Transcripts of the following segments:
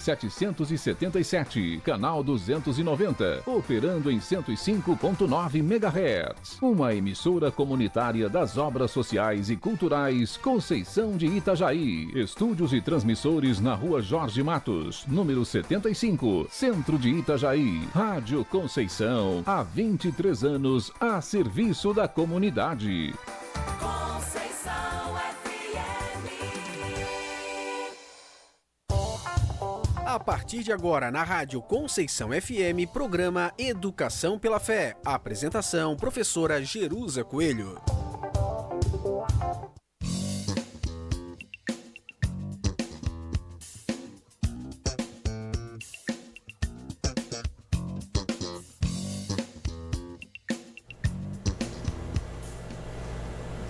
777, canal 290, operando em 105.9 MHz. Uma emissora comunitária das obras sociais e culturais Conceição de Itajaí. Estúdios e transmissores na Rua Jorge Matos, número 75, Centro de Itajaí. Rádio Conceição, há 23 anos a serviço da comunidade. A partir de agora, na Rádio Conceição FM, programa Educação pela Fé. Apresentação, professora Jerusa Coelho.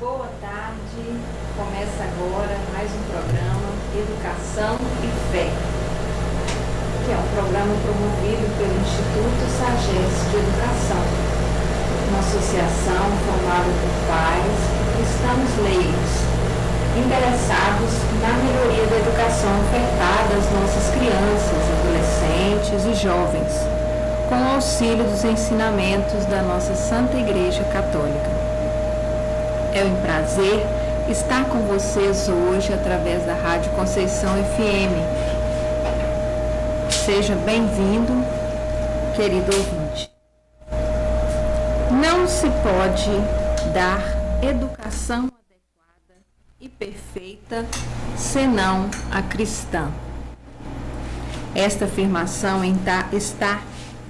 Boa tarde, começa agora mais um programa Educação e Fé, que é um programa promovido pelo Instituto Sagés de Educação, uma associação formada por pais e cristãos leigos, interessados na melhoria da educação ofertada às nossas crianças, adolescentes e jovens, com o auxílio dos ensinamentos da nossa Santa Igreja Católica. É um prazer estar com vocês hoje através da Rádio Conceição FM. Seja bem-vindo, querido ouvinte. Não se pode dar educação adequada e perfeita senão a cristã. Esta afirmação está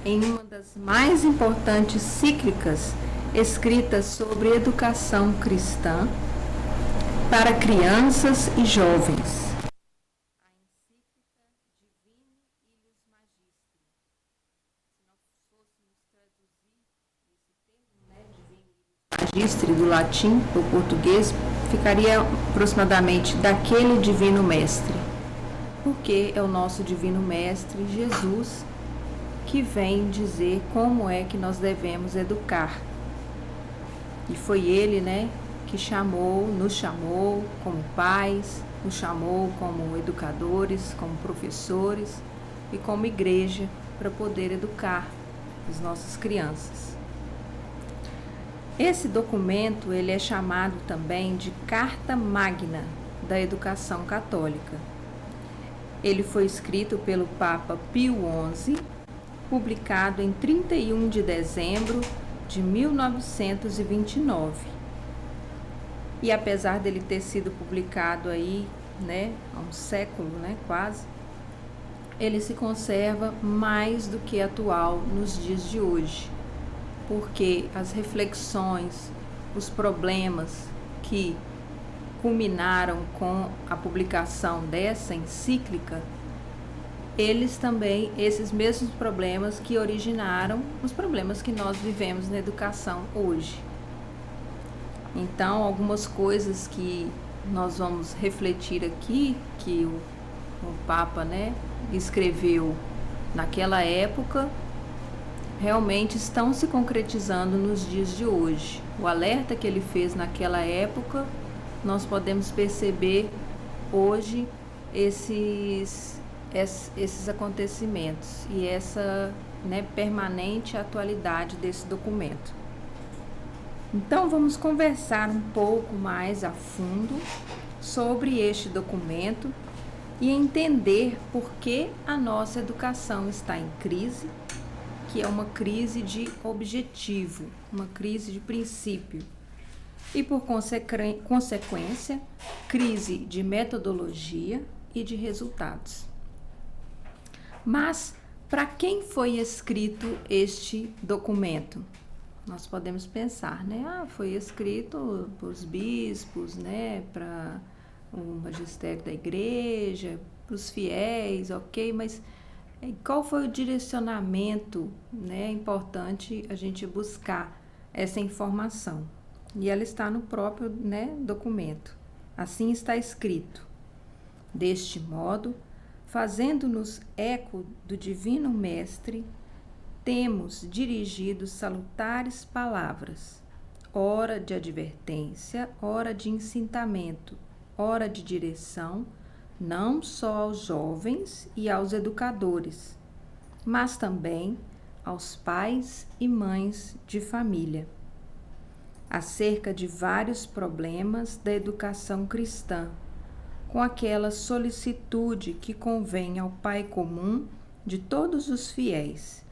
em uma das mais importantes encíclicas escritas sobre educação cristã para crianças e jovens. Magistre do latim para o português ficaria aproximadamente daquele divino mestre, porque é o nosso divino mestre Jesus que vem dizer como é que nós devemos educar. E foi ele, que nos chamou como pais, nos chamou como educadores, como professores e como igreja para poder educar as nossas crianças. Esse documento ele é chamado também de Carta Magna da Educação Católica. Ele foi escrito pelo Papa Pio XI, publicado em 31 de dezembro de 1929. E apesar dele ter sido publicado aí, há um século, quase, ele se conserva mais do que atual nos dias de hoje, porque as reflexões, os problemas que culminaram com a publicação dessa encíclica, esses mesmos problemas que originaram os problemas que nós vivemos na educação hoje. Então, algumas coisas que nós vamos refletir aqui, que o Papa, escreveu naquela época, realmente estão se concretizando nos dias de hoje. O alerta que ele fez naquela época, nós podemos perceber hoje esses acontecimentos e essa permanente atualidade desse documento. Então vamos conversar um pouco mais a fundo sobre este documento e entender por que a nossa educação está em crise, que é uma crise de objetivo, uma crise de princípio e, por consequência, crise de metodologia e de resultados. Mas, para quem foi escrito este documento? Nós podemos pensar, foi escrito para os bispos, para o magistério da igreja, para os fiéis, ok, mas qual foi o direcionamento? É importante a gente buscar essa informação. E ela está no próprio documento. Assim está escrito: deste modo, fazendo-nos eco do Divino Mestre, temos dirigido salutares palavras, ora de advertência, ora de incitamento, ora de direção, não só aos jovens e aos educadores, mas também aos pais e mães de família, acerca de vários problemas da educação cristã, com aquela solicitude que convém ao Pai comum de todos os fiéis,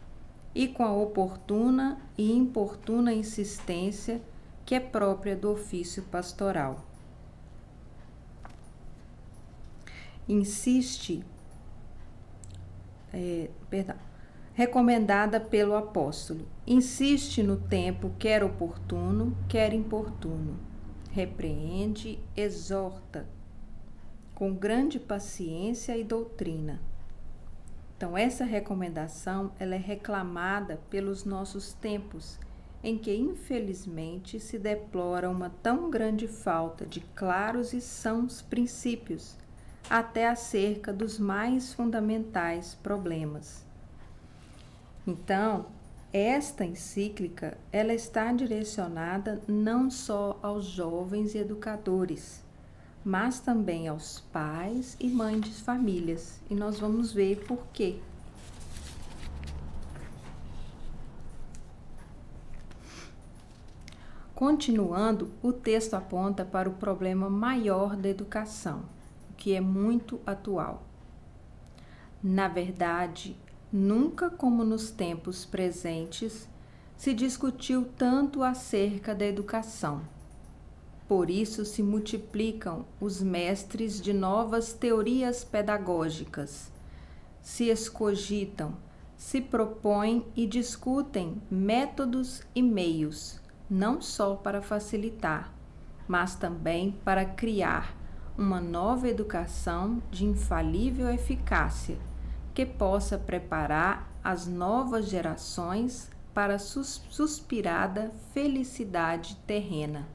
e com a oportuna e importuna insistência que é própria do ofício pastoral. Recomendada pelo apóstolo, insiste no tempo quer oportuno, quer importuno, repreende, exorta, com grande paciência e doutrina. Então, essa recomendação, ela é reclamada pelos nossos tempos, em que, infelizmente, se deplora uma tão grande falta de claros e sãos princípios, até acerca dos mais fundamentais problemas. Então, esta encíclica, ela está direcionada não só aos jovens e educadores, mas também aos pais e mães de famílias. E nós vamos ver por quê. Continuando, o texto aponta para o problema maior da educação, que é muito atual. Na verdade, nunca como nos tempos presentes se discutiu tanto acerca da educação. Por isso se multiplicam os mestres de novas teorias pedagógicas, se escogitam, se propõem e discutem métodos e meios, não só para facilitar, mas também para criar uma nova educação de infalível eficácia, que possa preparar as novas gerações para a suspirada felicidade terrena.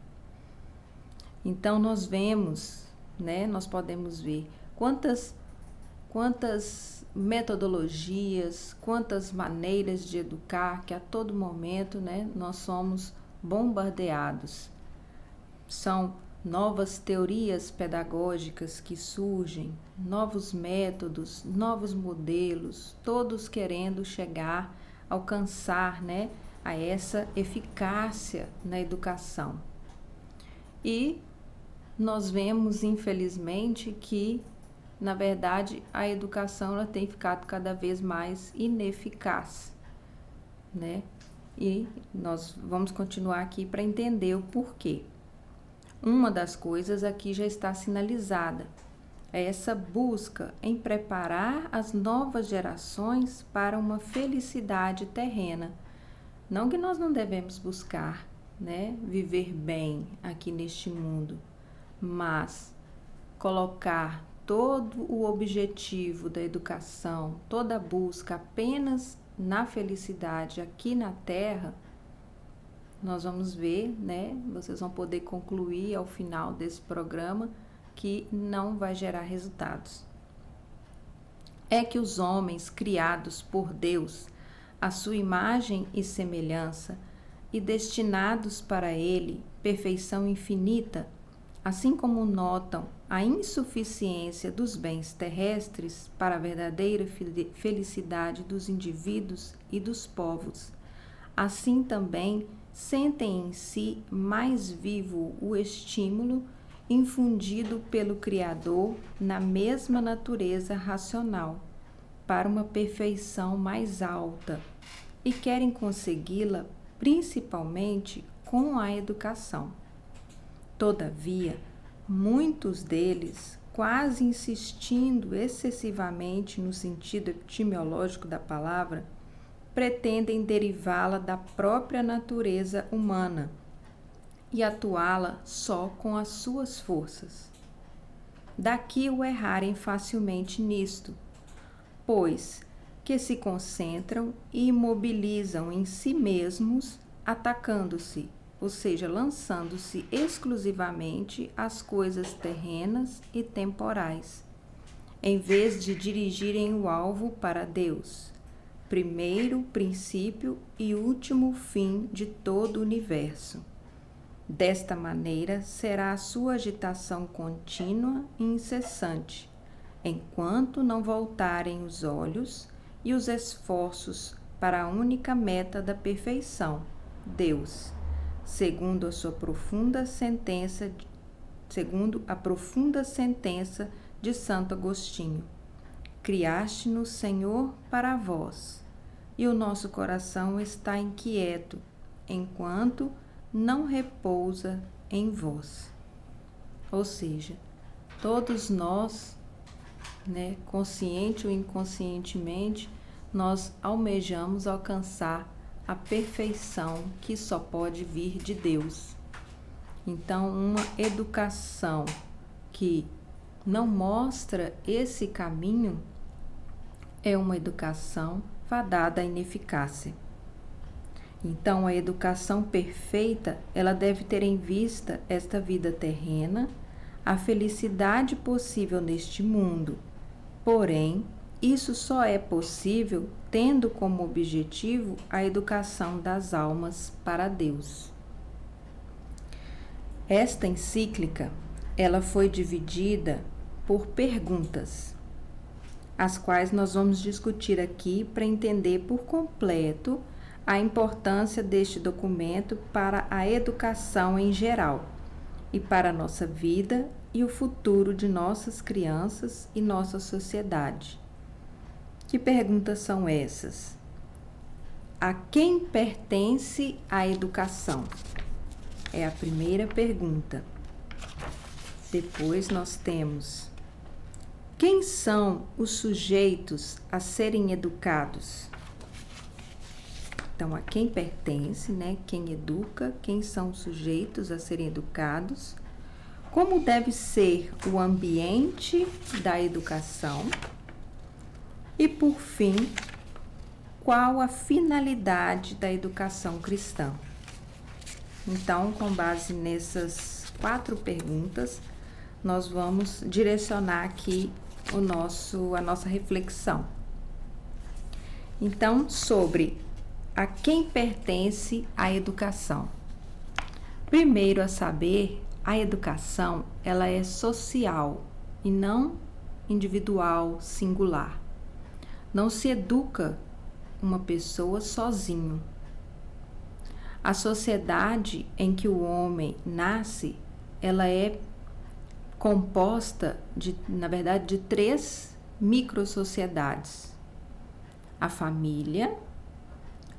Então nós vemos, nós podemos ver quantas metodologias, quantas maneiras de educar que a todo momento, nós somos bombardeados. São novas teorias pedagógicas que surgem, novos métodos, novos modelos, todos querendo chegar, alcançar, a essa eficácia na educação. E nós vemos, infelizmente, que, na verdade, a educação ela tem ficado cada vez mais ineficaz, E nós vamos continuar aqui para entender o porquê. Uma das coisas aqui já está sinalizada, é essa busca em preparar as novas gerações para uma felicidade terrena. Não que nós não devemos buscar, viver bem aqui neste mundo, mas colocar todo o objetivo da educação, toda a busca apenas na felicidade aqui na Terra, nós vamos ver, vocês vão poder concluir ao final desse programa que não vai gerar resultados. É que os homens criados por Deus, à sua imagem e semelhança, e destinados para Ele perfeição infinita, assim como notam a insuficiência dos bens terrestres para a verdadeira felicidade dos indivíduos e dos povos, assim também sentem em si mais vivo o estímulo infundido pelo Criador na mesma natureza racional, para uma perfeição mais alta, e querem consegui-la principalmente com a educação. Todavia, muitos deles, quase insistindo excessivamente no sentido etimológico da palavra, pretendem derivá-la da própria natureza humana e atuá-la só com as suas forças. Daqui o errarem facilmente nisto, pois que se concentram e imobilizam em si mesmos, atacando-se, ou seja, lançando-se exclusivamente às coisas terrenas e temporais, em vez de dirigirem o alvo para Deus, primeiro princípio e último fim de todo o universo. Desta maneira será a sua agitação contínua e incessante, enquanto não voltarem os olhos e os esforços para a única meta da perfeição, Deus, segundo a profunda sentença de Santo Agostinho. Criaste-nos, Senhor, para vós, e o nosso coração está inquieto, enquanto não repousa em vós. Ou seja, todos nós, consciente ou inconscientemente, nós almejamos alcançar a perfeição que só pode vir de Deus. Então, uma educação que não mostra esse caminho é uma educação fadada à ineficácia. Então, a educação perfeita, ela deve ter em vista esta vida terrena, a felicidade possível neste mundo. Porém, isso só é possível tendo como objetivo a educação das almas para Deus. Esta encíclica, ela foi dividida por perguntas, as quais nós vamos discutir aqui para entender por completo a importância deste documento para a educação em geral e para a nossa vida e o futuro de nossas crianças e nossa sociedade. Que perguntas são essas? A quem pertence a educação? É a primeira pergunta. Depois nós temos: quem são os sujeitos a serem educados? Então, a quem pertence, quem educa, quem são os sujeitos a serem educados? Como deve ser o ambiente da educação? E, por fim, qual a finalidade da educação cristã? Então, com base nessas 4 perguntas, nós vamos direcionar aqui a nossa reflexão. Então, sobre a quem pertence a educação. Primeiro a saber, a educação, ela é social e não individual, singular. Não se educa uma pessoa sozinho. A sociedade em que o homem nasce, ela é composta de 3 microsociedades: a família,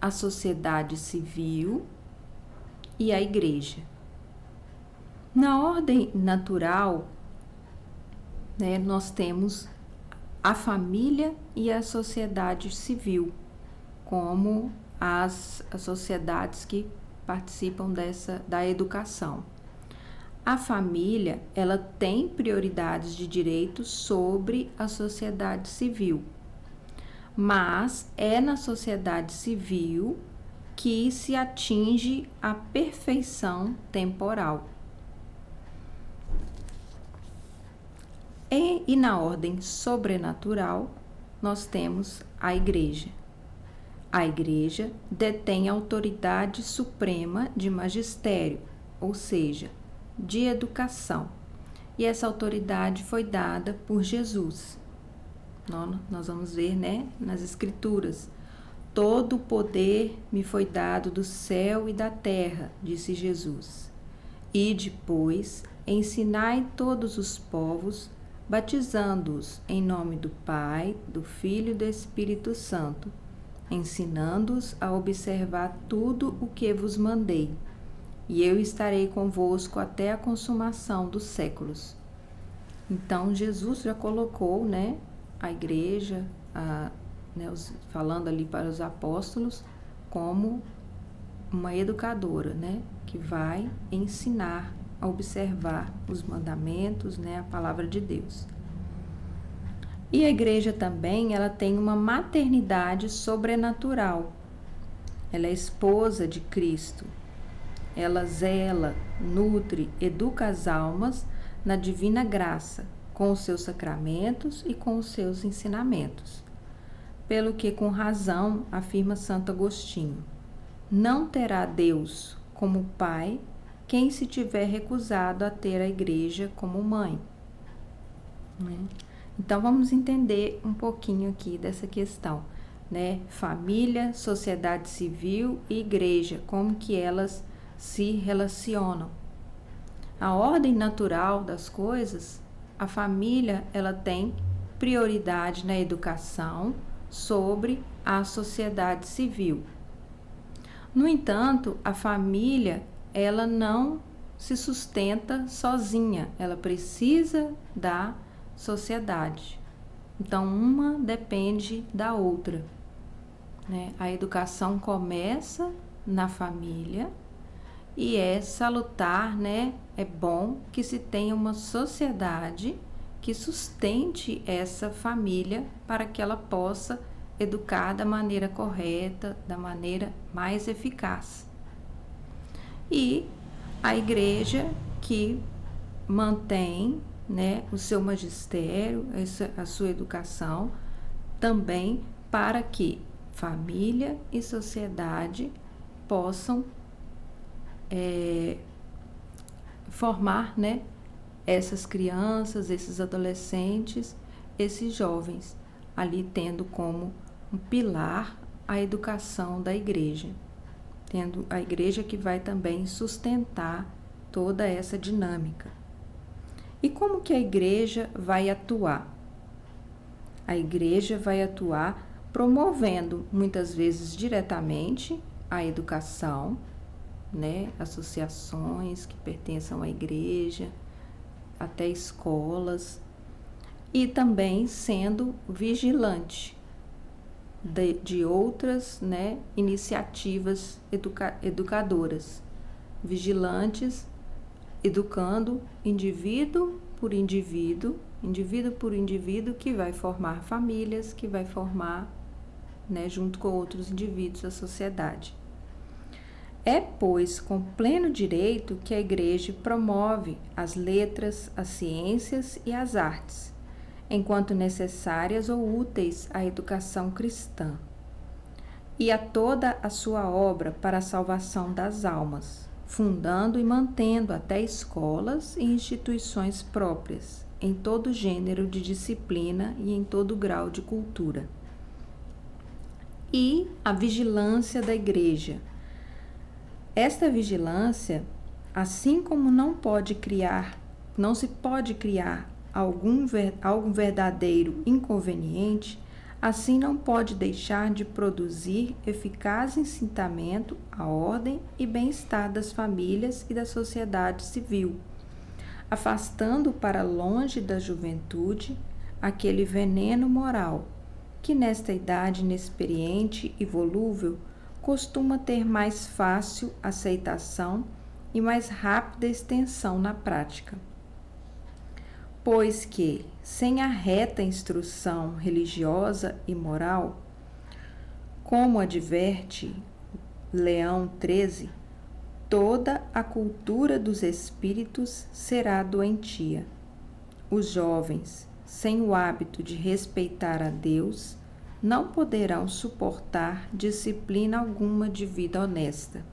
a sociedade civil e a igreja. Na ordem natural, nós temos a família e a sociedade civil, como as sociedades que participam da educação. A família, ela tem prioridades de direitos sobre a sociedade civil, mas é na sociedade civil que se atinge a perfeição temporal. E na ordem sobrenatural, nós temos a igreja. A igreja detém a autoridade suprema de magistério, ou seja, de educação. E essa autoridade foi dada por Jesus. Nós vamos ver, nas Escrituras. Todo o poder me foi dado do céu e da terra, disse Jesus. E depois, ensinai todos os povos, batizando-os em nome do Pai, do Filho e do Espírito Santo, ensinando-os a observar tudo o que vos mandei. E eu estarei convosco até a consumação dos séculos. Então, Jesus já colocou, a igreja, falando ali para os apóstolos, como uma educadora, que vai ensinar a observar os mandamentos, a palavra de Deus. E a igreja também, ela tem uma maternidade sobrenatural. Ela é esposa de Cristo. Ela zela, nutre, educa as almas na divina graça, com os seus sacramentos e com os seus ensinamentos. Pelo que, com razão, afirma Santo Agostinho, não terá Deus como pai quem se tiver recusado a ter a igreja como mãe. Então, vamos entender um pouquinho aqui dessa questão, né? Família, sociedade civil e igreja, como que elas se relacionam. A ordem natural das coisas, a família, ela tem prioridade na educação sobre a sociedade civil. No entanto, a família, ela não se sustenta sozinha, ela precisa da sociedade. Então, uma depende da outra, né? A educação começa na família e é salutar, né? É bom que se tenha uma sociedade que sustente essa família para que ela possa educar da maneira correta, da maneira mais eficaz. E a igreja que mantém, né, o seu magistério, a sua educação, também para que família e sociedade possam formar, né, essas crianças, esses adolescentes, esses jovens, ali tendo como um pilar a educação da igreja, tendo a igreja que vai também sustentar toda essa dinâmica. E como que a igreja vai atuar? A igreja vai atuar promovendo, muitas vezes diretamente, a educação, né? Associações que pertençam à igreja, até escolas, e também sendo vigilante de outras, né, iniciativas educadoras, vigilantes, educando indivíduo por indivíduo, que vai formar famílias, que vai formar, né, junto com outros indivíduos, a sociedade. É, pois, com pleno direito que a igreja promove as letras, as ciências e as artes, enquanto necessárias ou úteis à educação cristã, e a toda a sua obra para a salvação das almas, fundando e mantendo até escolas e instituições próprias, em todo gênero de disciplina e em todo grau de cultura. E a vigilância da igreja. Esta vigilância, assim como não se pode criar algum verdadeiro inconveniente, assim não pode deixar de produzir eficaz incitamento à ordem e bem-estar das famílias e da sociedade civil, afastando para longe da juventude aquele veneno moral que nesta idade inexperiente e volúvel costuma ter mais fácil aceitação e mais rápida extensão na prática. Pois que, sem a reta instrução religiosa e moral, como adverte Leão XIII, toda a cultura dos espíritos será doentia. Os jovens, sem o hábito de respeitar a Deus, não poderão suportar disciplina alguma de vida honesta.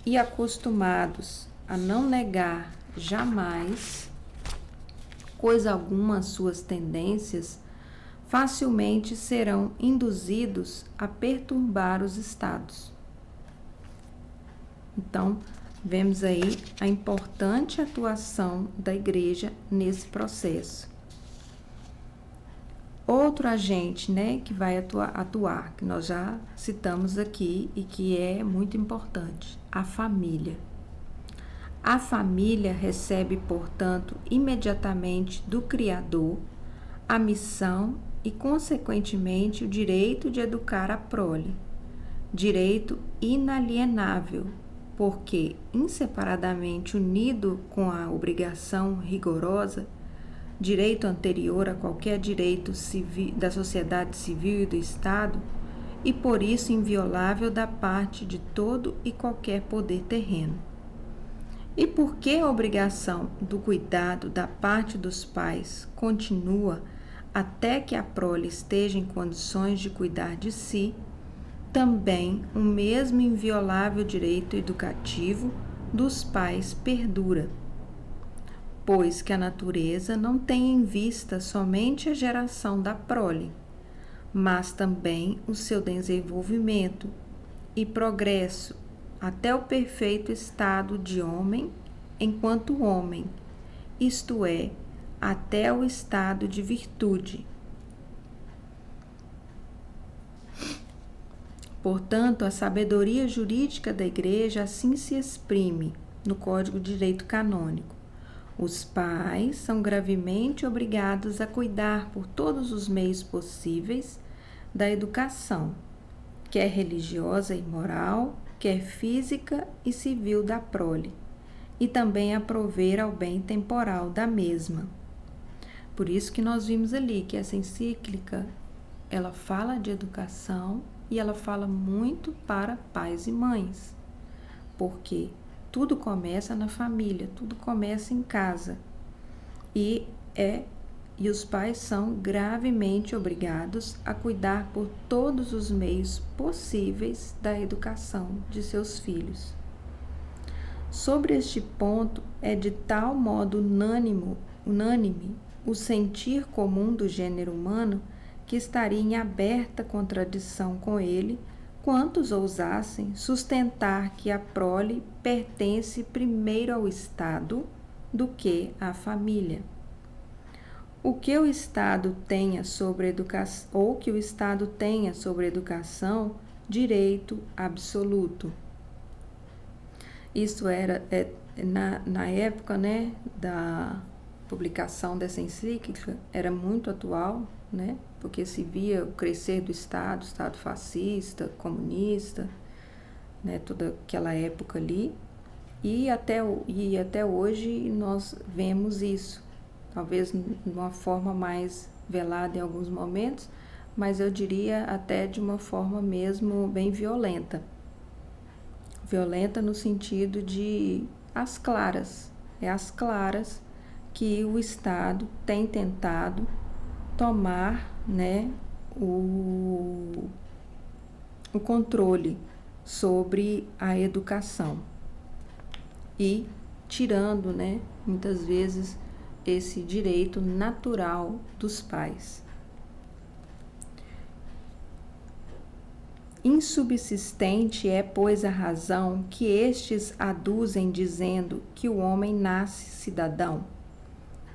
E acostumados a não negar jamais coisa alguma às suas tendências, facilmente serão induzidos a perturbar os estados. Então, vemos aí a importante atuação da igreja nesse processo. Outro agente, né, que vai atuar, que nós já citamos aqui e que é muito importante, a família. A família recebe, portanto, imediatamente do Criador a missão e, consequentemente, o direito de educar a prole, direito inalienável, porque, inseparadamente unido com a obrigação rigorosa, direito anterior a qualquer direito civil, da sociedade civil e do Estado, e por isso inviolável da parte de todo e qualquer poder terreno. E porque a obrigação do cuidado da parte dos pais continua até que a prole esteja em condições de cuidar de si, também o mesmo inviolável direito educativo dos pais perdura. pois que a natureza não tem em vista somente a geração da prole, mas também o seu desenvolvimento e progresso até o perfeito estado de homem enquanto homem, isto é, até o estado de virtude. Portanto, a sabedoria jurídica da Igreja assim se exprime no Código de Direito Canônico. Os pais são gravemente obrigados a cuidar por todos os meios possíveis da educação, quer religiosa e moral, quer física e civil da prole, e também a prover ao bem temporal da mesma. Por isso que nós vimos ali que essa encíclica, ela fala de educação e ela fala muito para pais e mães, porque tudo começa na família, tudo começa em casa, e os pais são gravemente obrigados a cuidar por todos os meios possíveis da educação de seus filhos. Sobre este ponto, é de tal modo unânime o sentir comum do gênero humano que estaria em aberta contradição com ele quantos ousassem sustentar que a prole pertence primeiro ao Estado do que à família. O que o Estado tenha sobre educação, ou que o Estado tenha sobre educação, direito absoluto. Isso era na época, né, da publicação dessa encíclica, era muito atual, né, porque se via o crescer do Estado fascista, comunista, né, toda aquela época ali, e até hoje nós vemos isso, talvez de uma forma mais velada em alguns momentos, mas eu diria até de uma forma mesmo bem violenta. Violenta no sentido de às claras. É às claras que o Estado tem tentado tomar, né, o controle sobre a educação e tirando, né, muitas vezes esse direito natural dos pais. Insubsistente é, pois, a razão que estes aduzem dizendo que o homem nasce cidadão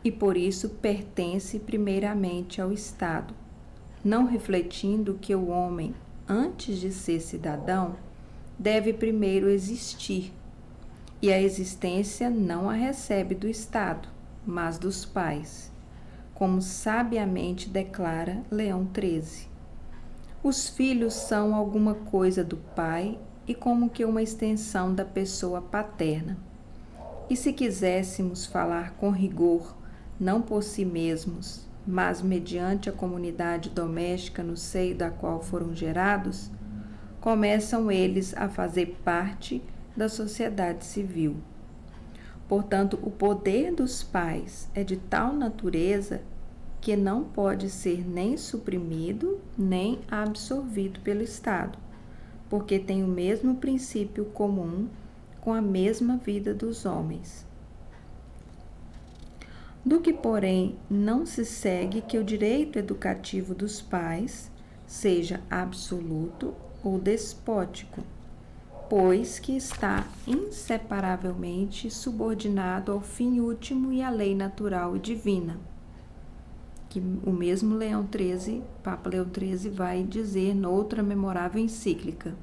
e por isso pertence primeiramente ao Estado, não refletindo que o homem, antes de ser cidadão, deve primeiro existir, e a existência não a recebe do Estado, mas dos pais, como sabiamente declara Leão XIII. Os filhos são alguma coisa do pai e como que uma extensão da pessoa paterna. E se quiséssemos falar com rigor, não por si mesmos, mas mediante a comunidade doméstica no seio da qual foram gerados, começam eles a fazer parte da sociedade civil. Portanto, o poder dos pais é de tal natureza que não pode ser nem suprimido, nem absorvido pelo Estado, porque tem o mesmo princípio comum com a mesma vida dos homens. Do que, porém, não se segue que o direito educativo dos pais seja absoluto ou despótico, pois que está inseparavelmente subordinado ao fim último e à lei natural e divina, que o mesmo Papa Leão XIII vai dizer noutra memorável encíclica,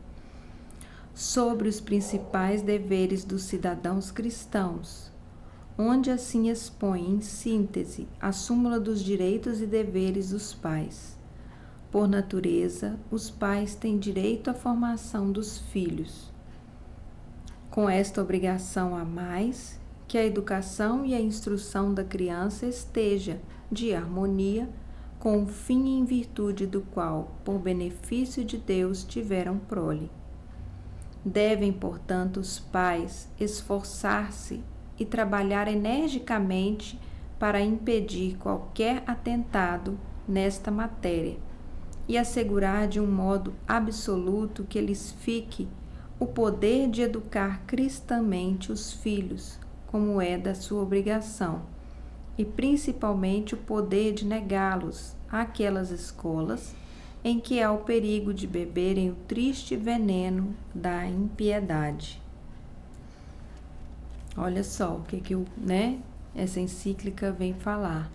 sobre os principais deveres dos cidadãos cristãos, onde assim expõe em síntese a súmula dos direitos e deveres dos pais. Por natureza, os pais têm direito à formação dos filhos. Com esta obrigação a mais, que a educação e a instrução da criança esteja de harmonia com o fim e em virtude do qual, por benefício de Deus, tiveram prole. Devem, portanto, os pais esforçar-se e trabalhar energicamente para impedir qualquer atentado nesta matéria e assegurar de um modo absoluto que lhes fique o poder de educar cristamente os filhos, como é da sua obrigação, e principalmente o poder de negá-los àquelas escolas em que há o perigo de beberem o triste veneno da impiedade. Olha só o que essa encíclica vem falar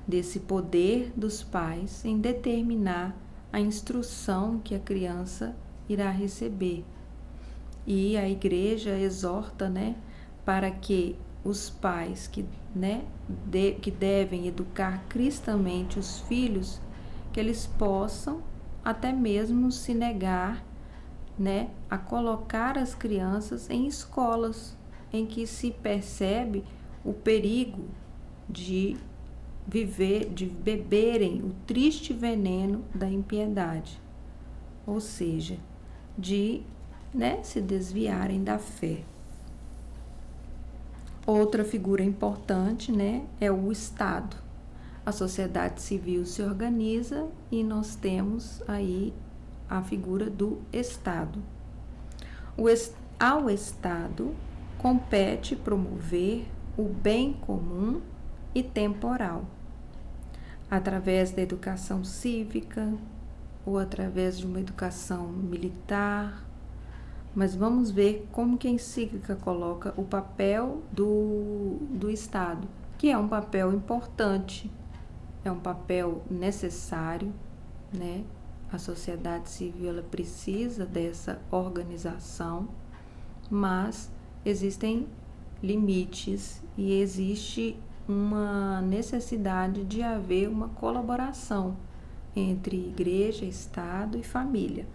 desse poder dos pais em determinar a instrução que a criança irá receber. E a igreja exorta, para que os pais que devem educar cristamente os filhos, que eles possam até mesmo se negar, a colocar as crianças em escolas em que se percebe o perigo de beberem o triste veneno da impiedade, ou seja, de se desviarem da fé. Outra figura importante, é o Estado. A sociedade civil se organiza e nós temos aí a figura do Estado. Ao Estado compete promover o bem comum e temporal, através da educação cívica ou através de uma educação militar. Mas vamos ver como que a encíclica coloca o papel do Estado, que é um papel importante, é um papel necessário, A sociedade civil ela precisa dessa organização, mas existem limites e existe uma necessidade de haver uma colaboração entre igreja, Estado e família.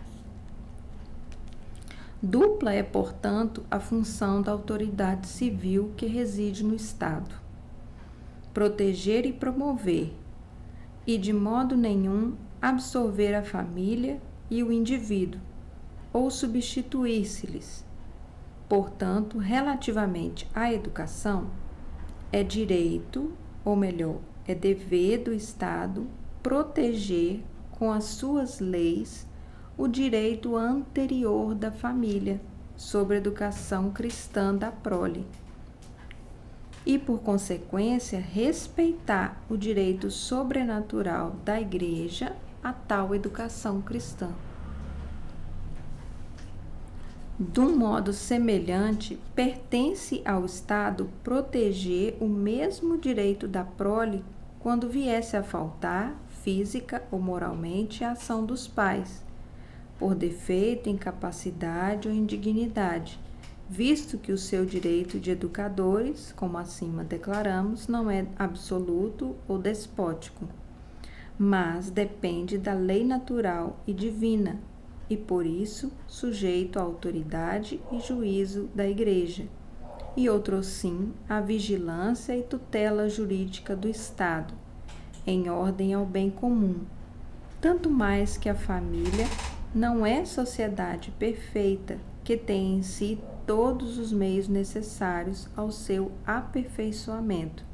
Dupla é, portanto, a função da autoridade civil que reside no Estado: proteger e promover, e de modo nenhum absorver a família e o indivíduo, ou substituir-se-lhes. Portanto, relativamente à educação, é direito, ou melhor, é dever do Estado proteger com as suas leis o direito anterior da família sobre a educação cristã da prole e, por consequência, respeitar o direito sobrenatural da Igreja a tal educação cristã. De um modo semelhante, pertence ao Estado proteger o mesmo direito da prole quando viesse a faltar, física ou moralmente, a ação dos pais, por defeito, incapacidade ou indignidade, visto que o seu direito de educadores, como acima declaramos, não é absoluto ou despótico, mas depende da lei natural e divina, e por isso sujeito à autoridade e juízo da Igreja, e outrosim à vigilância e tutela jurídica do Estado, em ordem ao bem comum, tanto mais que a família não é sociedade perfeita, que tem em si todos os meios necessários ao seu aperfeiçoamento.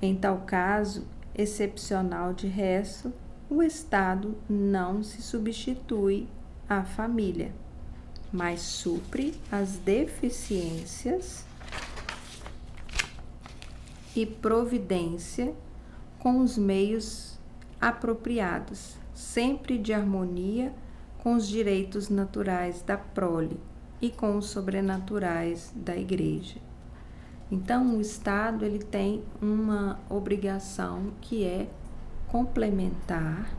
Em tal caso, excepcional de resto, o Estado não se substitui à família, mas supre as deficiências e providência com os meios apropriados, sempre de harmonia com os direitos naturais da prole e com os sobrenaturais da Igreja. Então, o Estado ele tem uma obrigação que é complementar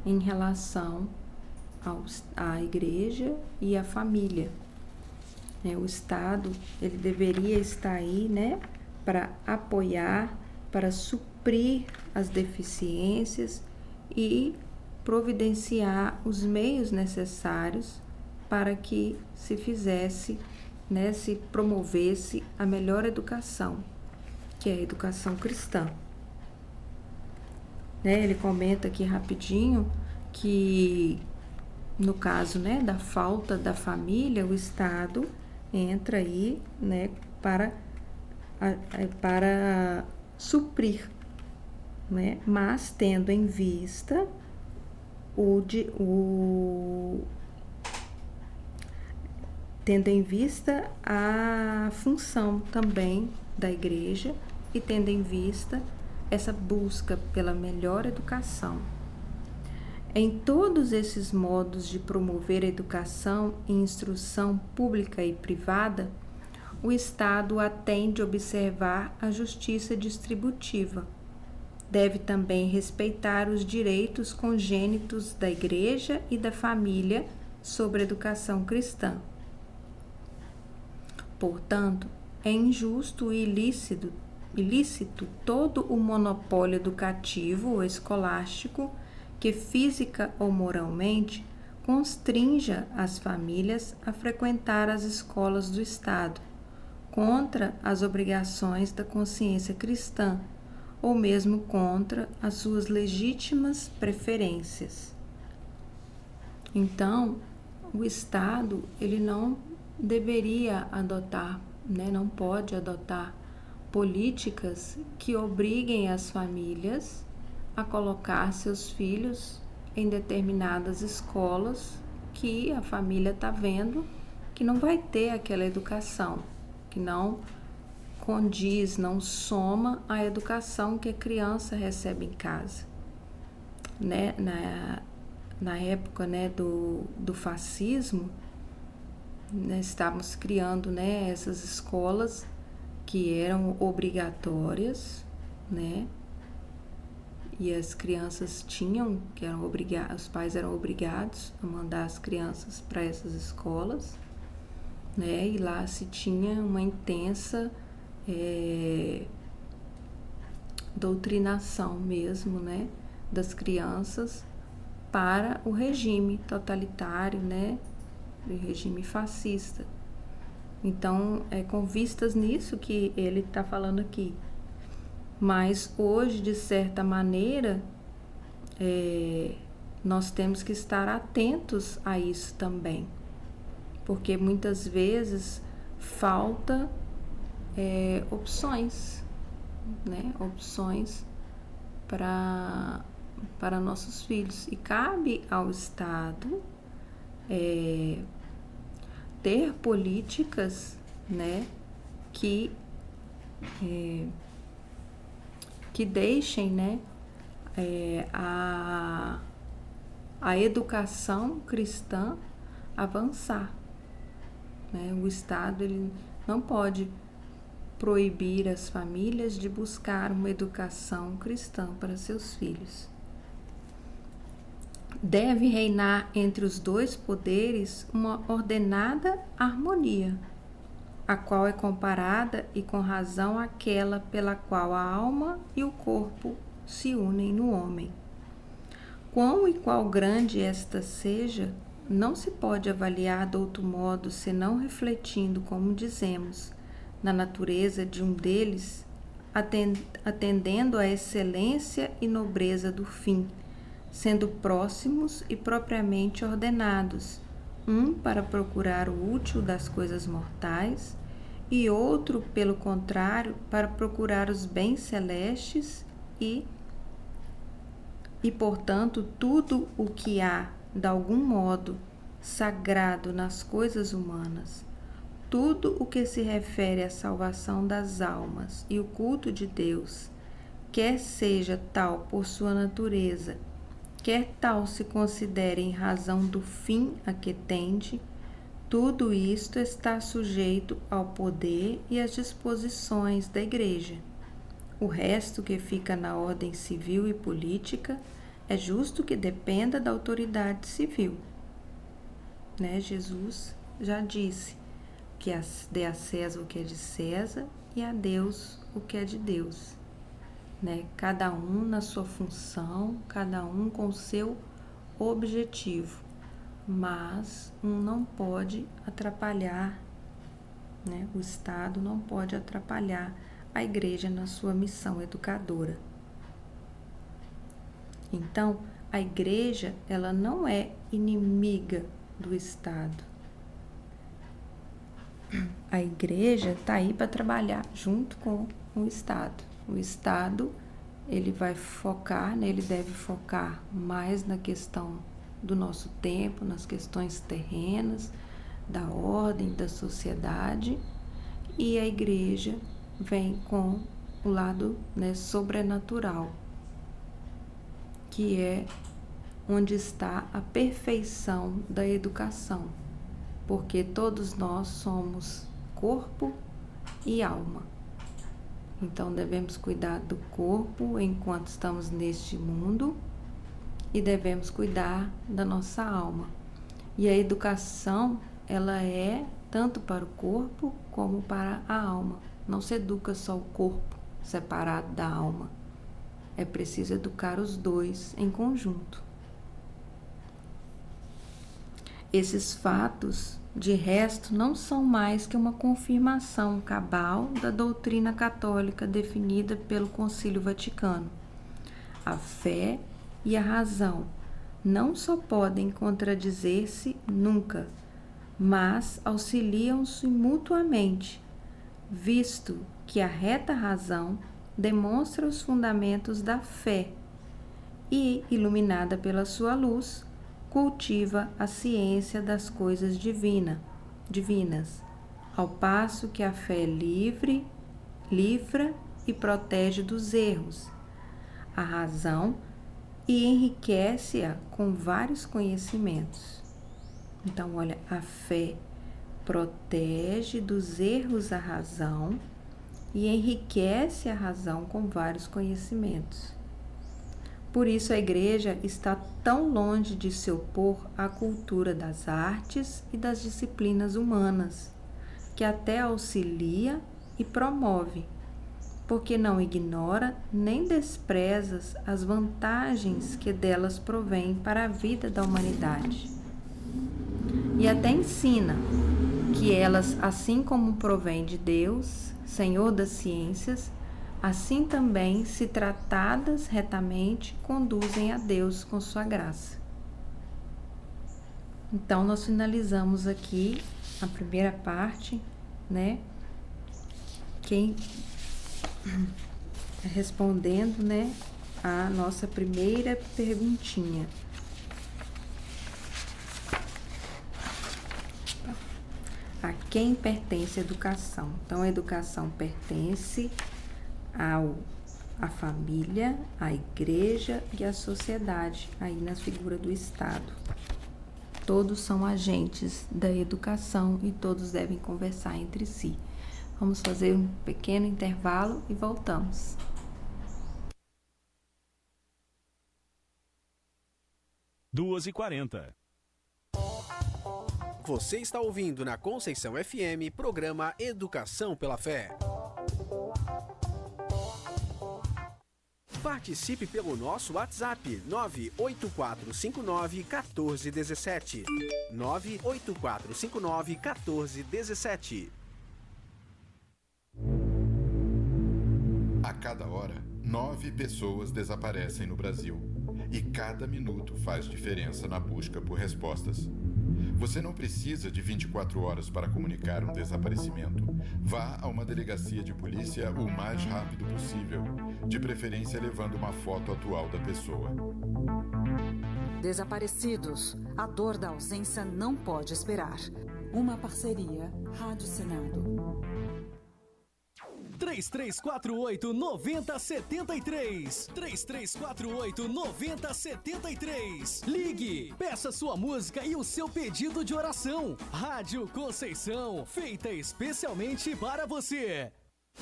em relação à Igreja e à família. O Estado ele deveria estar aí, para apoiar, para suprir as deficiências e providenciar os meios necessários para que se fizesse, se promovesse a melhor educação, que é a educação cristã. Ele comenta aqui rapidinho que, no caso, da falta da família, o Estado entra aí, para suprir, mas tendo em vista tendo em vista a função também da Igreja e tendo em vista essa busca pela melhor educação. Em todos esses modos de promover a educação e instrução pública e privada, o Estado atende a observar a justiça distributiva. Deve também respeitar os direitos congênitos da Igreja e da família sobre a educação cristã. Portanto, é injusto e ilícito todo o monopólio educativo ou escolástico que física ou moralmente constrinja as famílias a frequentar as escolas do Estado, contra as obrigações da consciência cristã, ou mesmo contra as suas legítimas preferências. Então, o Estado, ele não deveria adotar, não pode adotar políticas que obriguem as famílias a colocar seus filhos em determinadas escolas que a família está vendo que não vai ter aquela educação, que não condiz, não soma a educação que a criança recebe em casa. Na época do fascismo, estávamos criando essas escolas que eram obrigatórias, e as crianças os pais eram obrigados a mandar as crianças para essas escolas, e lá se tinha uma intensa doutrinação mesmo, das crianças para o regime totalitário, o regime fascista. Então, é com vistas nisso que ele está falando aqui. Mas hoje, de certa maneira, nós temos que estar atentos a isso também, porque muitas vezes falta opções, opções para nossos filhos, e cabe ao Estado ter políticas, que deixem, a educação cristã avançar, O Estado, ele não pode proibir as famílias de buscar uma educação cristã para seus filhos. Deve reinar entre os dois poderes uma ordenada harmonia, a qual é comparada e com razão àquela pela qual a alma e o corpo se unem no homem. Quão e qual grande esta seja, não se pode avaliar de outro modo senão refletindo, como dizemos, na natureza de um deles, atendendo à excelência e nobreza do fim, sendo próximos e propriamente ordenados, um para procurar o útil das coisas mortais e outro, pelo contrário, para procurar os bens celestes e, portanto, tudo o que há, de algum modo, sagrado nas coisas humanas. Tudo o que se refere à salvação das almas e o culto de Deus, quer seja tal por sua natureza, quer tal se considere em razão do fim a que tende, tudo isto está sujeito ao poder e às disposições da Igreja. O resto que fica na ordem civil e política é justo que dependa da autoridade civil. Jesus já disse que dê a César o que é de César e a Deus o que é de Deus. Cada um na sua função, cada um com o seu objetivo, mas um não pode atrapalhar, o Estado não pode atrapalhar a Igreja na sua missão educadora. Então, a Igreja, ela não é inimiga do Estado. A Igreja está aí para trabalhar junto com o Estado. O Estado, ele vai focar, ele deve focar mais na questão do nosso tempo, nas questões terrenas, da ordem, da sociedade, e a Igreja vem com o lado, né, sobrenatural, que é onde está a perfeição da educação, porque todos nós somos corpo e alma. Então devemos cuidar do corpo enquanto estamos neste mundo e devemos cuidar da nossa alma. E a educação, ela é tanto para o corpo como para a alma. Não se educa só o corpo separado da alma. É preciso educar os dois em conjunto. Esses fatos, de resto, não são mais que uma confirmação cabal da doutrina católica definida pelo Concílio Vaticano. A fé e a razão não só podem contradizer-se nunca, mas auxiliam-se mutuamente, visto que a reta razão demonstra os fundamentos da fé e, iluminada pela sua luz, cultiva a ciência das coisas divinas, ao passo que a fé livra e protege dos erros, a razão e enriquece-a com vários conhecimentos. Então, olha, a fé protege dos erros a razão e enriquece a razão com vários conhecimentos. Por isso, a Igreja está tão longe de se opor à cultura das artes e das disciplinas humanas, que até auxilia e promove, porque não ignora nem despreza as vantagens que delas provêm para a vida da humanidade. E até ensina que elas, assim como provém de Deus, Senhor das ciências, assim também, se tratadas retamente, conduzem a Deus com sua graça. Então, nós finalizamos aqui a primeira parte, né? Respondendo, né, a nossa primeira perguntinha. A quem pertence a educação? Então, a educação pertence à família, à igreja e à sociedade, aí na figura do Estado. Todos são agentes da educação e todos devem conversar entre si. Vamos fazer um pequeno intervalo e voltamos. Duas e 40. Você está ouvindo na Conceição FM, programa Educação pela Fé. Participe pelo nosso WhatsApp 98459-1417. 98459-1417. A cada hora, 9 pessoas desaparecem no Brasil. E cada minuto faz diferença na busca por respostas. Você não precisa de 24 horas para comunicar um desaparecimento. Vá a uma delegacia de polícia o mais rápido possível, de preferência levando uma foto atual da pessoa. Desaparecidos. A dor da ausência não pode esperar. Uma parceria Rádio Senado. 3348-9073. 3348-9073. Ligue, peça sua música e o seu pedido de oração. Rádio Conceição, feita especialmente para você.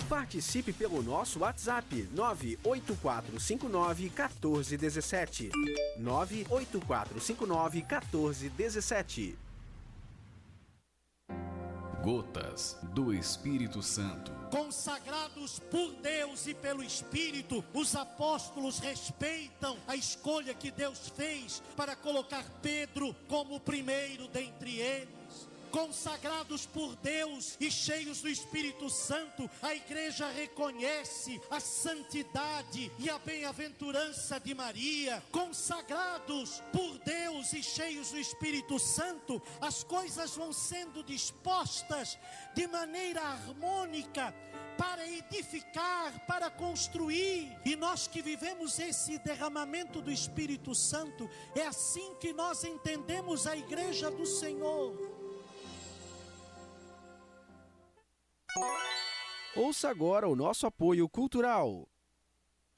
Participe pelo nosso WhatsApp 98459-1417. 98459-1417. Gotas do Espírito Santo. Consagrados por Deus e pelo Espírito, os apóstolos respeitam a escolha que Deus fez para colocar Pedro como o primeiro dentre eles. Consagrados por Deus e cheios do Espírito Santo, a igreja reconhece a santidade e a bem-aventurança de Maria. Consagrados por Deus e cheios do Espírito Santo, as coisas vão sendo dispostas de maneira harmônica para edificar, para construir. E nós que vivemos esse derramamento do Espírito Santo, é assim que nós entendemos a igreja do Senhor. Ouça agora o nosso apoio cultural.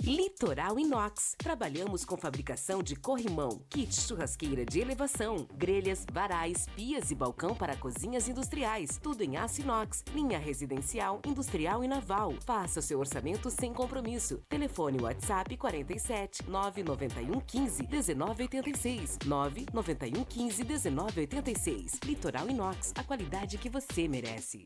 Litoral Inox. Trabalhamos com fabricação de corrimão, kit churrasqueira de elevação, grelhas, varais, pias e balcão para cozinhas industriais. Tudo em aço inox, linha residencial, industrial e naval. Faça o seu orçamento sem compromisso. Telefone WhatsApp 47 991 15 1986 991 15 1986. Litoral Inox, a qualidade que você merece.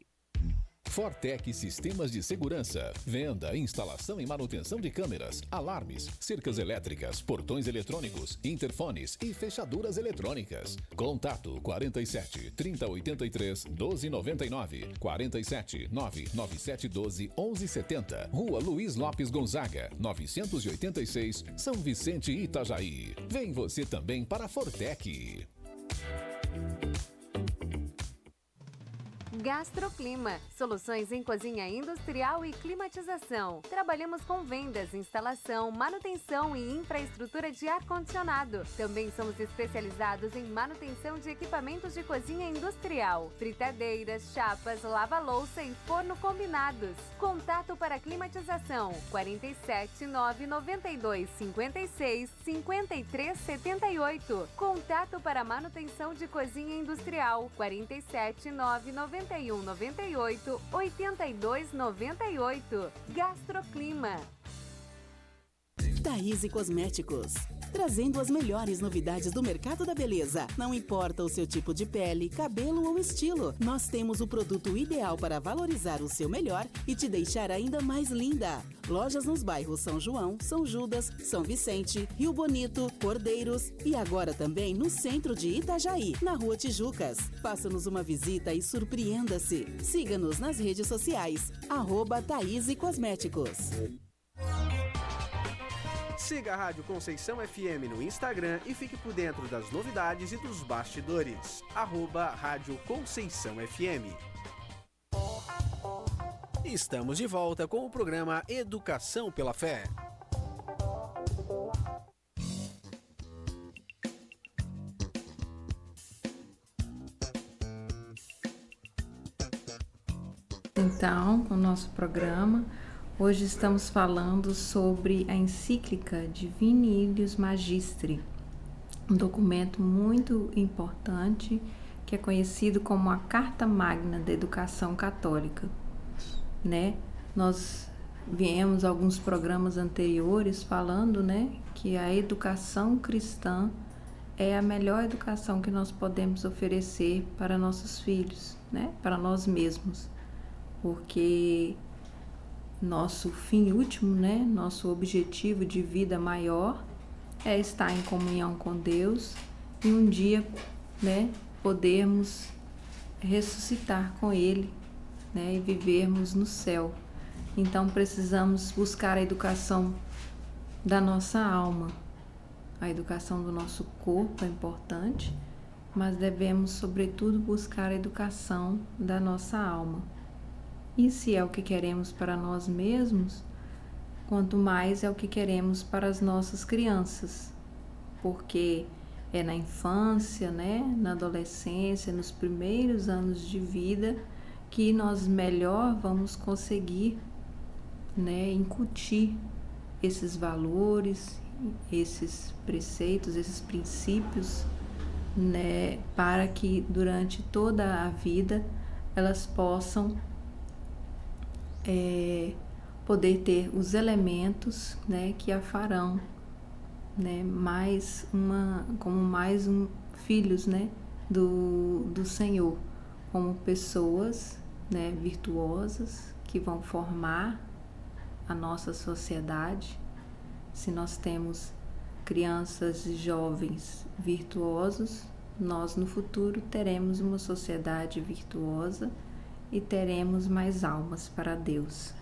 Fortec Sistemas de Segurança. Venda, instalação e manutenção de câmeras, alarmes, cercas elétricas, portões eletrônicos, interfones e fechaduras eletrônicas. Contato 47 3083 1299, 47 99712 1170. Rua Luiz Lopes Gonzaga, 986, São Vicente, Itajaí. Vem você também para a Fortec. Gastroclima, soluções em cozinha industrial e climatização. Trabalhamos com vendas, instalação, manutenção e infraestrutura de ar-condicionado. Também somos especializados em manutenção de equipamentos de cozinha industrial, fritadeiras, chapas, lava-louça e forno combinados. Contato para climatização 47 992 56 53 78. Contato para manutenção de cozinha industrial 47 991 98 82 98. Gastroclima. Thaís Cosméticos, trazendo as melhores novidades do mercado da beleza. Não importa o seu tipo de pele, cabelo ou estilo, nós temos o produto ideal para valorizar o seu melhor e te deixar ainda mais linda. Lojas nos bairros São João, São Judas, São Vicente, Rio Bonito, Cordeiros e agora também no centro de Itajaí, na Rua Tijucas. Faça-nos uma visita e surpreenda-se. Siga-nos nas redes sociais, @Thaís Cosméticos. Siga a Rádio Conceição FM no Instagram e fique por dentro das novidades e dos bastidores. @Rádio Conceição FM. Estamos de volta com o programa Educação pela Fé. Então, o nosso programa, hoje estamos falando sobre a encíclica Divini Illius Magistri, um documento muito importante que é conhecido como a Carta Magna da Educação Católica, né? Nós viemos alguns programas anteriores falando, né, que a educação cristã é a melhor educação que nós podemos oferecer para nossos filhos, né, para nós mesmos, porque nosso fim último, né, nosso objetivo de vida maior é estar em comunhão com Deus e um dia, né, podermos ressuscitar com Ele, né, e vivermos no céu. Então precisamos buscar a educação da nossa alma. A educação do nosso corpo é importante, mas devemos, sobretudo, buscar a educação da nossa alma. E se é o que queremos para nós mesmos, quanto mais é o que queremos para as nossas crianças, porque é na infância, né, na adolescência, nos primeiros anos de vida que nós melhor vamos conseguir, né, incutir esses valores, esses preceitos, esses princípios, né, para que durante toda a vida elas possam poder ter os elementos, né, que a farão, né, como mais filhos, né, do Senhor, como pessoas, né, virtuosas que vão formar a nossa sociedade. Se nós temos crianças e jovens virtuosos, nós no futuro teremos uma sociedade virtuosa e teremos mais almas para Deus.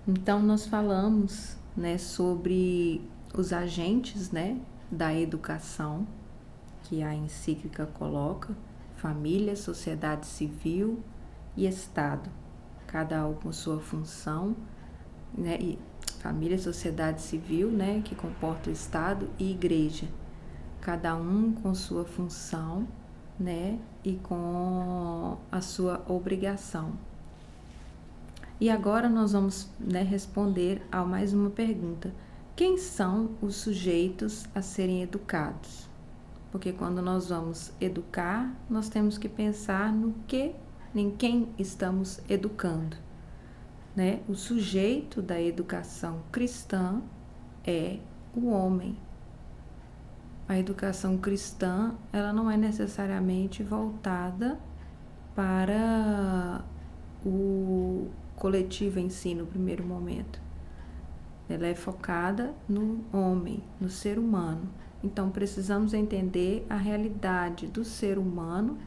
Então nós falamos, né, sobre os agentes, né, da educação que a encíclica coloca: família, sociedade civil e Estado, cada um com sua função, né, e família, sociedade civil, né, que comporta o Estado, e igreja, cada um com sua função, né, e com a sua obrigação. E agora nós vamos, responder a mais uma pergunta. Quem são os sujeitos a serem educados? Porque quando nós vamos educar, nós temos que pensar em quem estamos educando. O sujeito da educação cristã é o homem. A educação cristã, ela não é necessariamente voltada para o coletivo em si, no primeiro momento. Ela é focada no homem, no ser humano. Então, precisamos entender a realidade do ser humano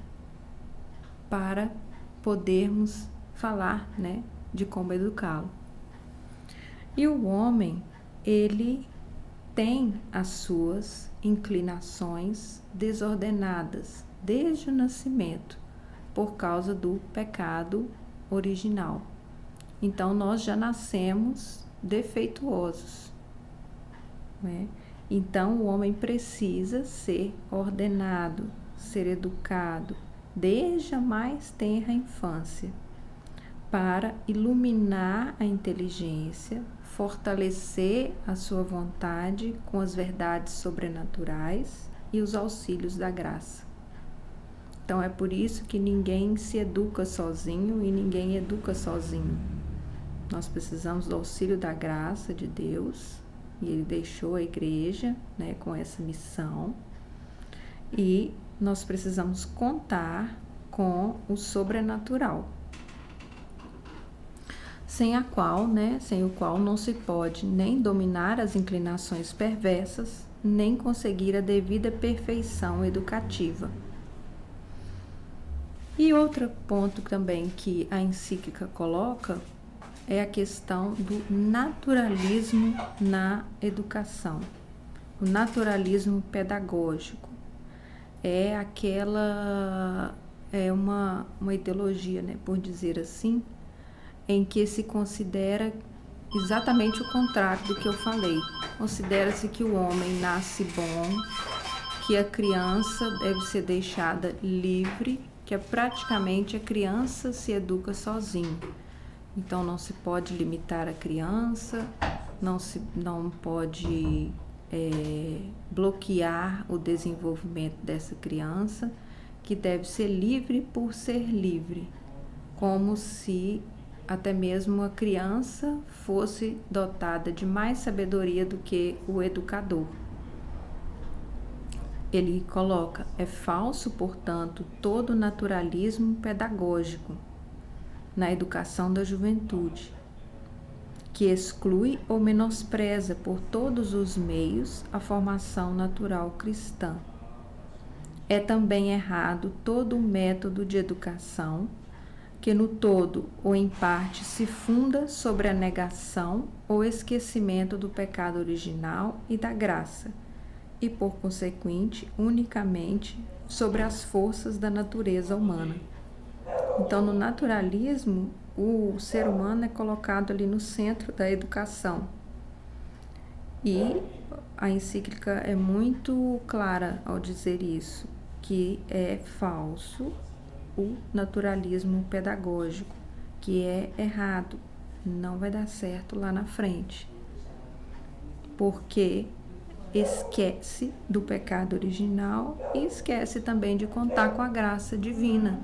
para podermos falar, de como educá-lo. E o homem, ele tem as suas inclinações desordenadas desde o nascimento, por causa do pecado original. Então, nós já nascemos defeituosos, Então, o homem precisa ser ordenado, ser educado desde a mais tenra infância, para iluminar a inteligência, fortalecer a sua vontade com as verdades sobrenaturais e os auxílios da graça. Então, é por isso que ninguém se educa sozinho e ninguém educa sozinho. Nós precisamos do auxílio da graça de Deus, e Ele deixou a igreja, com essa missão, e nós precisamos contar com o sobrenatural, sem o qual não se pode nem dominar as inclinações perversas, nem conseguir a devida perfeição educativa. E outro ponto também que a encíclica coloca é a questão do naturalismo na educação. O naturalismo pedagógico é uma ideologia, por dizer assim, em que se considera exatamente o contrário do que eu falei. Considera-se que o homem nasce bom, que a criança deve ser deixada livre, que praticamente a criança se educa sozinha. Então, não se pode limitar a criança, não pode bloquear o desenvolvimento dessa criança, que deve ser livre por ser livre, como se até mesmo a criança fosse dotada de mais sabedoria do que o educador. Ele coloca, é falso, portanto, todo naturalismo pedagógico na educação da juventude, que exclui ou menospreza por todos os meios a formação natural cristã. É também errado todo o método de educação que no todo ou em parte se funda sobre a negação ou esquecimento do pecado original e da graça, e por consequente, unicamente sobre as forças da natureza humana. Então, no naturalismo, o ser humano é colocado ali no centro da educação. E a encíclica é muito clara ao dizer isso, que é falso o naturalismo pedagógico, que é errado, não vai dar certo lá na frente, porque esquece do pecado original e esquece também de contar com a graça divina.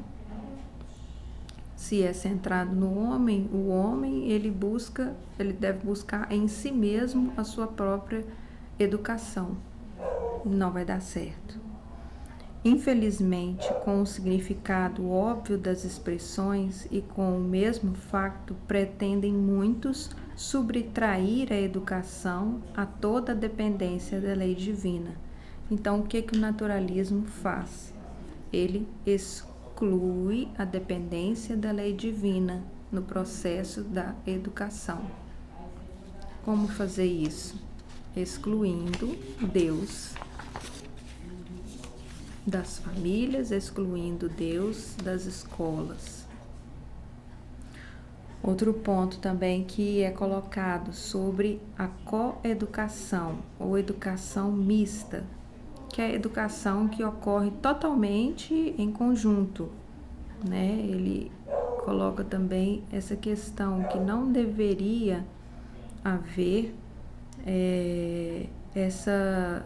Se é centrado no homem, o homem ele deve buscar em si mesmo a sua própria educação. Não vai dar certo. Infelizmente, com o significado óbvio das expressões e com o mesmo facto, pretendem muitos subtrair a educação a toda a dependência da lei divina. Então, o que o naturalismo faz? Ele exclui a dependência da lei divina no processo da educação. Como fazer isso? Excluindo Deus das famílias, excluindo Deus das escolas. Outro ponto também que é colocado sobre a coeducação ou educação mista, que é a educação que ocorre totalmente em conjunto, Ele coloca também essa questão que não deveria haver essa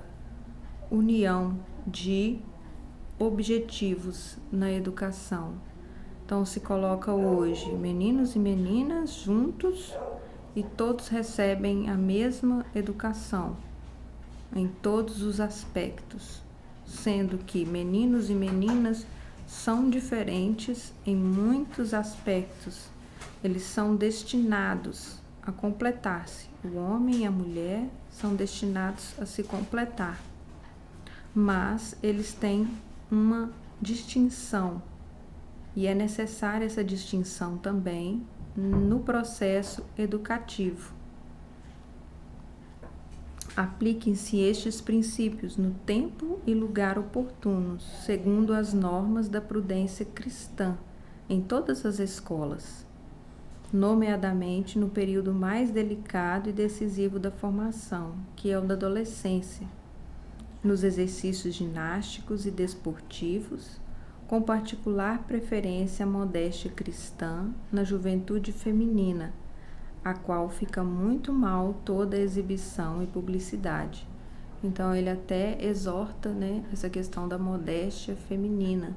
união de objetivos na educação. Então se coloca hoje meninos e meninas juntos e todos recebem a mesma educação em todos os aspectos, sendo que meninos e meninas são diferentes em muitos aspectos. Eles são destinados a completar-se. O homem e a mulher são destinados a se completar, mas eles têm uma distinção, e é necessária essa distinção também no processo educativo. Apliquem-se estes princípios no tempo e lugar oportunos, segundo as normas da prudência cristã, em todas as escolas, nomeadamente no período mais delicado e decisivo da formação, que é o da adolescência, nos exercícios ginásticos e desportivos, com particular preferência à modéstia cristã na juventude feminina, a qual fica muito mal toda exibição e publicidade. Então ele até exorta, né, essa questão da modéstia feminina.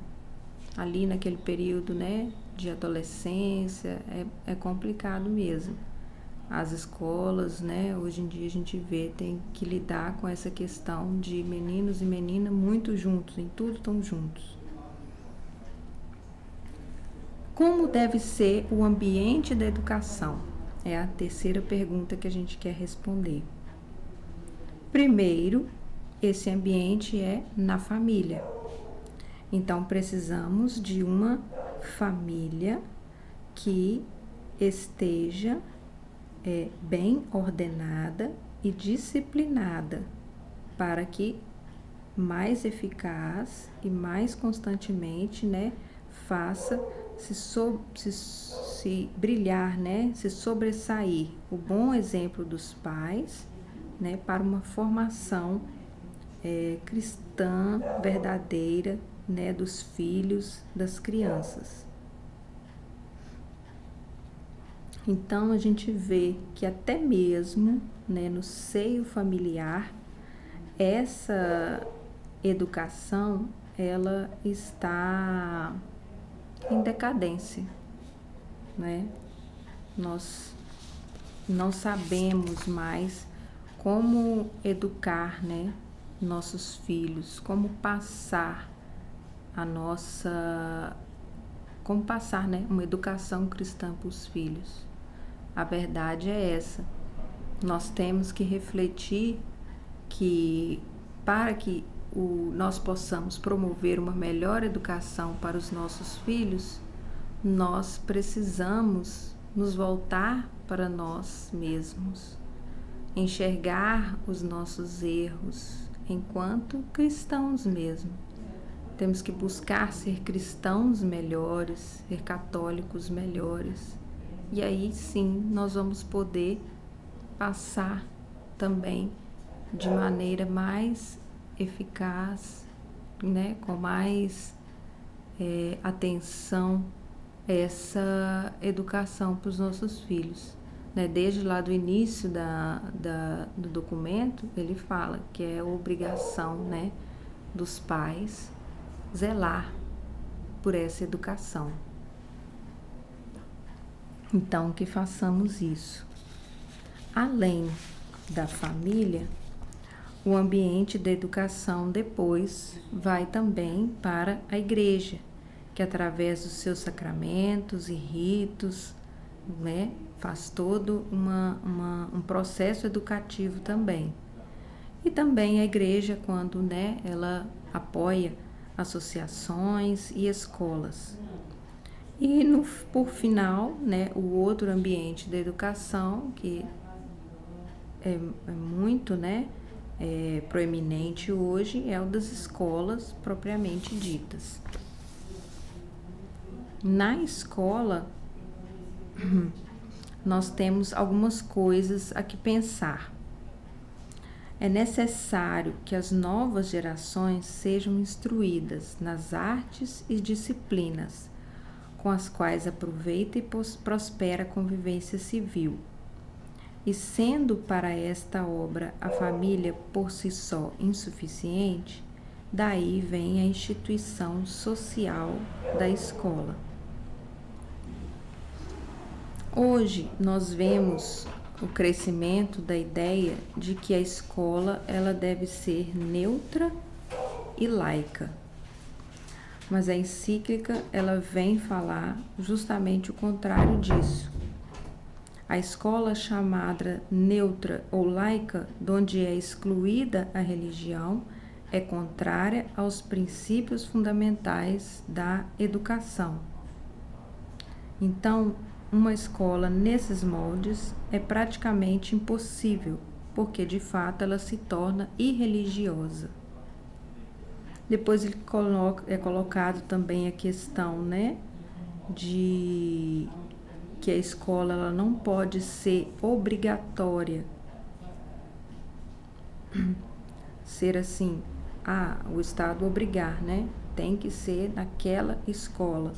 Ali naquele período, né, de adolescência, é complicado mesmo. As escolas, né, hoje em dia a gente vê, tem que lidar com essa questão de meninos e meninas muito juntos, em tudo estão juntos. Como deve ser o ambiente da educação? É a terceira pergunta que a gente quer responder. Primeiro, esse ambiente é na família. Então, precisamos de uma família que esteja bem ordenada e disciplinada, para que mais eficaz e mais constantemente, né, faça se brilhar, né, se sobressair o bom exemplo dos pais, né, para uma formação cristã verdadeira, né, dos filhos, das crianças. Então a gente vê que até mesmo, né, no seio familiar, essa educação ela está em decadência, né? Nós não sabemos mais como educar, né, nossos filhos, como passar né, uma educação cristã para os filhos. A verdade é essa. Nós temos que refletir que para que nós possamos promover uma melhor educação para os nossos filhos, nós precisamos nos voltar para nós mesmos, enxergar os nossos erros enquanto cristãos mesmo. Temos que buscar ser cristãos melhores, ser católicos melhores, e aí sim nós vamos poder passar também de maneira mais eficaz, né, com mais atenção, essa educação para os nossos filhos, né? Desde lá do início do documento, ele fala que é obrigação, né, dos pais zelar por essa educação. Então, que façamos isso. Além da família, o ambiente da educação depois vai também para a igreja, que através dos seus sacramentos e ritos, né, faz todo um processo educativo também. E também a igreja, quando, né, ela apoia associações e escolas. E por final, né, o outro ambiente da educação que é muito, né, proeminente hoje é o das escolas propriamente ditas. Na escola, nós temos algumas coisas a que pensar. É necessário que as novas gerações sejam instruídas nas artes e disciplinas, com as quais aproveita e prospera a convivência civil. E sendo para esta obra a família por si só insuficiente, daí vem a instituição social da escola. Hoje nós vemos o crescimento da ideia de que a escola ela deve ser neutra e laica. Mas a encíclica ela vem falar justamente o contrário disso. A escola chamada neutra ou laica, onde é excluída a religião, é contrária aos princípios fundamentais da educação. Então, uma escola nesses moldes é praticamente impossível, porque de fato ela se torna irreligiosa. Depois é colocado também a questão, né, de que a escola ela não pode ser obrigatória. Ser assim, o Estado obrigar, né? Tem que ser naquela escola.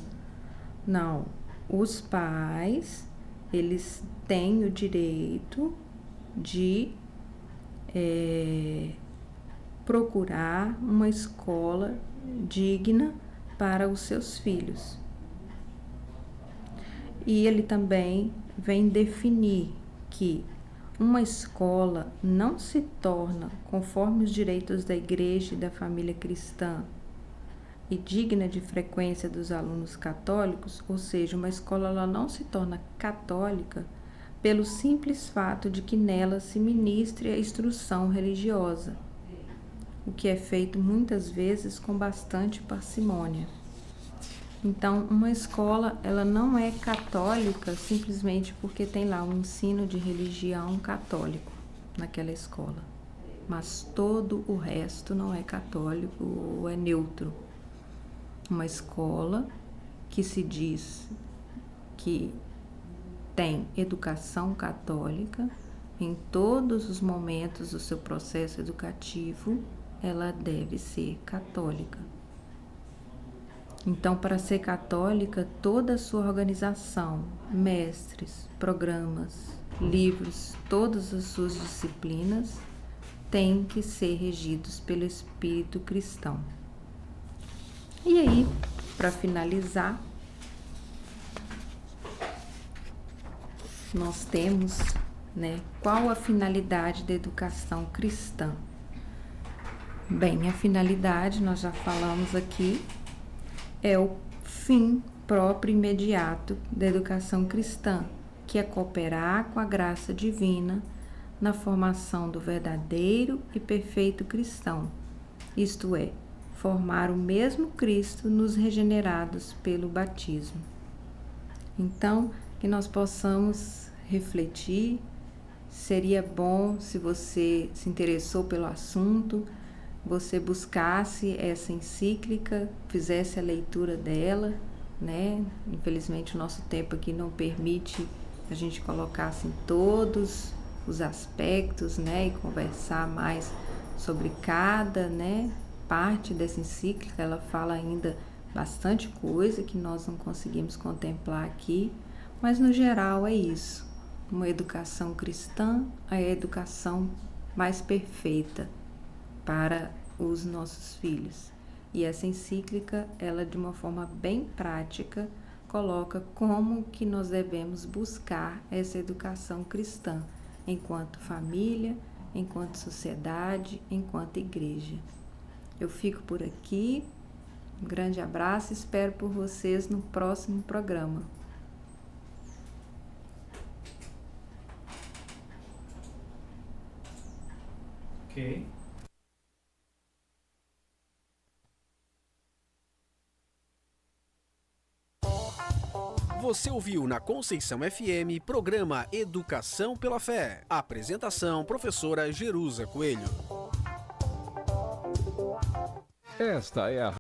Não. Os pais, eles têm o direito de procurar uma escola digna para os seus filhos. E ele também vem definir que uma escola não se torna conforme os direitos da igreja e da família cristã e digna de frequência dos alunos católicos, ou seja, uma escola ela não se torna católica pelo simples fato de que nela se ministre a instrução religiosa, o que é feito muitas vezes com bastante parcimônia. Então, uma escola ela não é católica simplesmente porque tem lá um ensino de religião católico naquela escola, mas todo o resto não é católico ou é neutro. Uma escola que se diz que tem educação católica em todos os momentos do seu processo educativo, ela deve ser católica. Então, para ser católica, toda a sua organização, mestres, programas, livros, todas as suas disciplinas têm que ser regidos pelo espírito cristão. E aí, para finalizar, nós temos, né, qual a finalidade da educação cristã? Bem, a finalidade, nós já falamos aqui, é o fim próprio e imediato da educação cristã, que é cooperar com a graça divina na formação do verdadeiro e perfeito cristão, isto é, formar o mesmo Cristo nos regenerados pelo batismo. Então, que nós possamos refletir, seria bom se você se interessou pelo assunto, você buscasse essa encíclica, fizesse a leitura dela, né? Infelizmente o nosso tempo aqui não permite a gente colocar assim todos os aspectos, né? E conversar mais sobre cada, né, parte dessa encíclica. Ela fala ainda bastante coisa que nós não conseguimos contemplar aqui, mas no geral é isso. Uma educação cristã é a educação mais perfeita para os nossos filhos. E essa encíclica, ela de uma forma bem prática, coloca como que nós devemos buscar essa educação cristã, enquanto família, enquanto sociedade, enquanto igreja. Eu fico por aqui, um grande abraço e espero por vocês no próximo programa. Ok. Você ouviu na Conceição FM programa Educação pela Fé. Apresentação, professora Jerusa Coelho. Esta é a